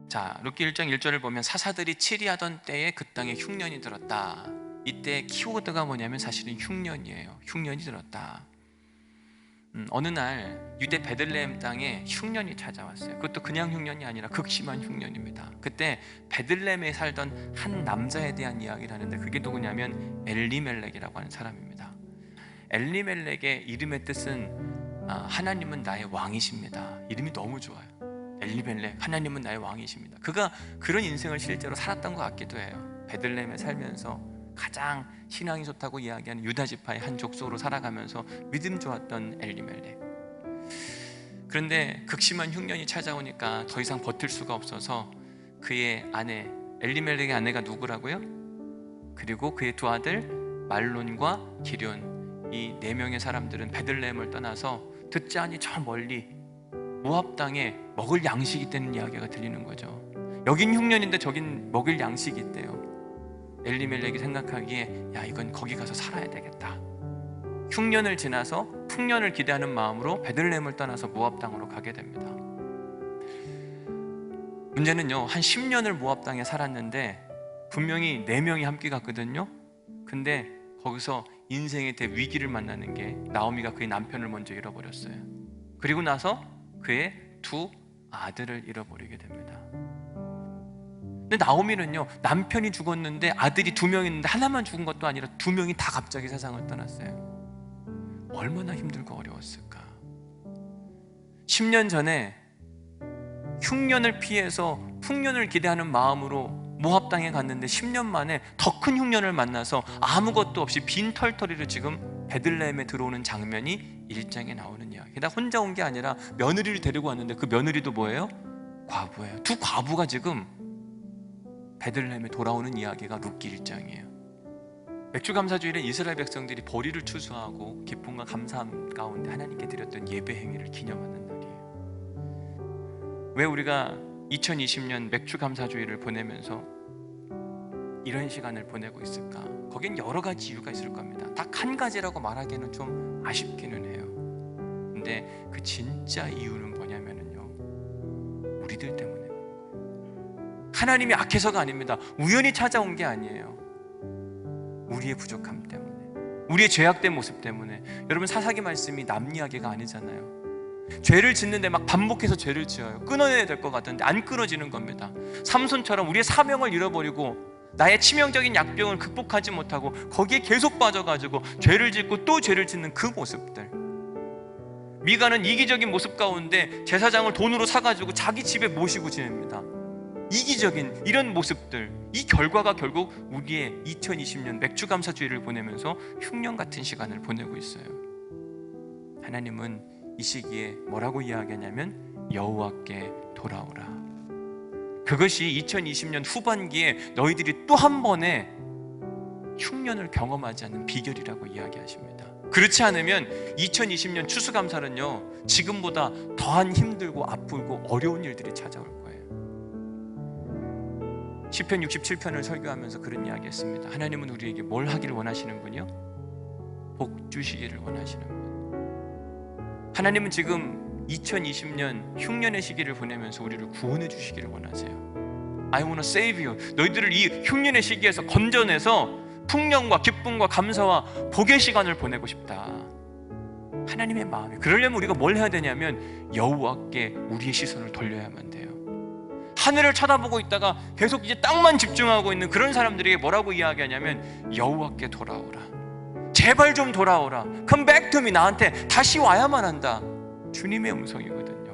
자, 룻기 1장 1절을 보면 사사들이 치리하던 때에 그 땅에 흉년이 들었다. 이때 키워드가 뭐냐면 사실은 흉년이에요. 흉년이 들었다. 어느 날 유대 베들레헴 땅에 흉년이 찾아왔어요. 그것도 그냥 흉년이 아니라 극심한 흉년입니다. 그때 베들레헴에 살던 한 남자에 대한 이야기를 하는데 그게 누구냐면 엘리멜렉이라고 하는 사람입니다. 엘리멜렉의 이름의 뜻은 하나님은 나의 왕이십니다. 이름이 너무 좋아요. 엘리멜렉, 하나님은 나의 왕이십니다. 그가 그런 인생을 실제로 살았던 것 같기도 해요. 베들레헴에 살면서 가장 신앙이 좋다고 이야기하는 유다 지파의 한 족속으로 살아가면서 믿음 좋았던 엘리멜렉. 그런데 극심한 흉년이 찾아오니까 더 이상 버틸 수가 없어서 그의 아내, 엘리멜렉의 아내가 누구라고요? 그리고 그의 두 아들 말론과 기럨, 이 네 명의 사람들은 베들레헴을 떠나서 듣자하니 저 멀리 모압 땅에 먹을 양식이 있다는 이야기가 들리는 거죠. 여긴 흉년인데 저긴 먹을 양식이 있대요. 엘리멜렉이 생각하기에 야, 이건 거기 가서 살아야 되겠다. 흉년을 지나서 풍년을 기대하는 마음으로 베들레헴을 떠나서 모압 땅으로 가게 됩니다. 문제는요, 한 10년을 모압 땅에 살았는데 분명히 4명이 함께 갔거든요. 근데 거기서 인생의 대위기를 만나는 게 나오미가 그의 남편을 먼저 잃어버렸어요. 그리고 나서 그의 두 아들을 잃어버리게 됩니다. 근데 나오미는요, 남편이 죽었는데 아들이 2명 있는데 하나만 죽은 것도 아니라 2명이 다 갑자기 세상을 떠났어요. 얼마나 힘들고 어려웠을까. 10년 전에 흉년을 피해서 풍년을 기대하는 마음으로 모압 땅에 갔는데 10년 만에 더 큰 흉년을 만나서 아무것도 없이 빈 털터리로 지금 베들레헴에 들어오는 장면이 1장에 나오는 이야기. 게다가 혼자 온 게 아니라 며느리를 데리고 왔는데 그 며느리도 뭐예요? 과부예요. 두 과부가 지금 베들레헴에 돌아오는 이야기가 룻기 1장이에요. 맥주감사주일은 이스라엘 백성들이 보리를 추수하고 기쁨과 감사함 가운데 하나님께 드렸던 예배 행위를 기념하는 날이에요. 왜 우리가 2020년 맥주감사주일을 보내면서 이런 시간을 보내고 있을까? 거긴 여러 가지 이유가 있을 겁니다. 딱 한 가지라고 말하기에는 좀 아쉽기는 해요. 근데 그 진짜 이유는 뭐냐면요, 우리들 때문에. 하나님이 악해서가 아닙니다. 우연히 찾아온 게 아니에요. 우리의 부족함 때문에, 우리의 죄악된 모습 때문에. 여러분, 사사기 말씀이 남 이야기가 아니잖아요. 죄를 짓는데 막 반복해서 죄를 지어요. 끊어내야 될 것 같은데 안 끊어지는 겁니다. 삼손처럼 우리의 사명을 잃어버리고 나의 치명적인 약병을 극복하지 못하고 거기에 계속 빠져가지고 죄를 짓고 또 죄를 짓는 그 모습들. 미가는 이기적인 모습 가운데 제사장을 돈으로 사가지고 자기 집에 모시고 지냅니다. 이기적인 이런 모습들, 이 결과가 결국 우리의 2020년 맥주감사주일을 보내면서 흉년 같은 시간을 보내고 있어요. 하나님은 이 시기에 뭐라고 이야기하냐면 여호와께 돌아오라. 그것이 2020년 후반기에 너희들이 또 한 번의 흉년을 경험하지 않는 비결이라고 이야기하십니다. 그렇지 않으면 2020년 추수감사는요, 지금보다 더한 힘들고 아프고 어려운 일들이 찾아올 거예요. 시편 67편을 설교하면서 그런 이야기 했습니다. 하나님은 우리에게 뭘 하기를 원하시는 분이요? 복 주시기를 원하시는 분. 하나님은 지금 2020년 흉년의 시기를 보내면서 우리를 구원해 주시기를 원하세요. I want to save you. 너희들을 이 흉년의 시기에서 건져내서 풍년과 기쁨과 감사와 복의 시간을 보내고 싶다. 하나님의 마음이. 그러려면 우리가 뭘 해야 되냐면 여호와께 우리의 시선을 돌려야만 돼요. 하늘을 쳐다보고 있다가 계속 이제 땅만 집중하고 있는 그런 사람들에게 뭐라고 이야기하냐면 여호와께 돌아오라. 제발 좀 돌아오라. Come back to me. 나한테 다시 와야만 한다. 주님의 음성이거든요.